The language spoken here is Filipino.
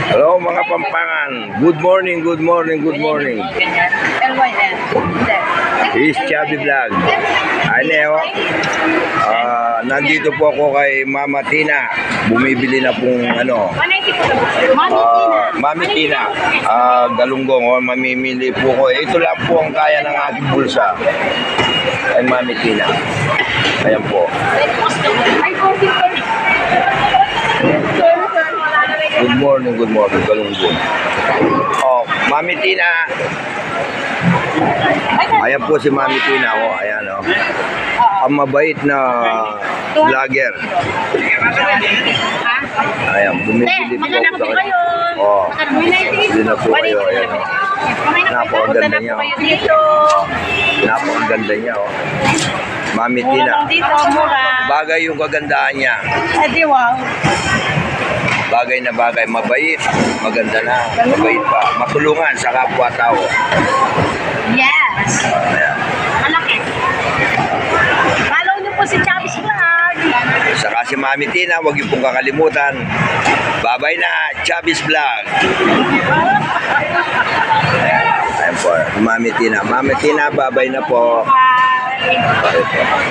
Hello mga Pampangan. Good morning, good morning, good morning. This is Chubby Vlog. Ano, nandito po ako kay Mama Tina. Bumibili na pong Mami Tina. Galunggong. Mamimili po ko. Ito lang po ang kaya ng aking bulsa. Kay Mami Tina. Ayan po. Good morning, galunggong. Mami Tina. Ayan po si Mami Tina. Ayan, ang mabait na vlogger. Ayan, bumibili po ako sa kanya. Bumibili na po kayo. Ayan, napakaganda niya. Napakaganda niya. Mami Tina. Bagay yung kagandahan niya. Bagay na bagay, mabait, maganda na, mabait pa, matulungan sa kapwa-tao. Yes! Malaki. Follow niyo po si Chubby's Vlog. Saka si Mami Tina, huwag niyo pong kakalimutan. Babay na, Chubby's Vlog. Ayan po, Mami Tina. Mami Tina, babay na po. Bye! Bye po.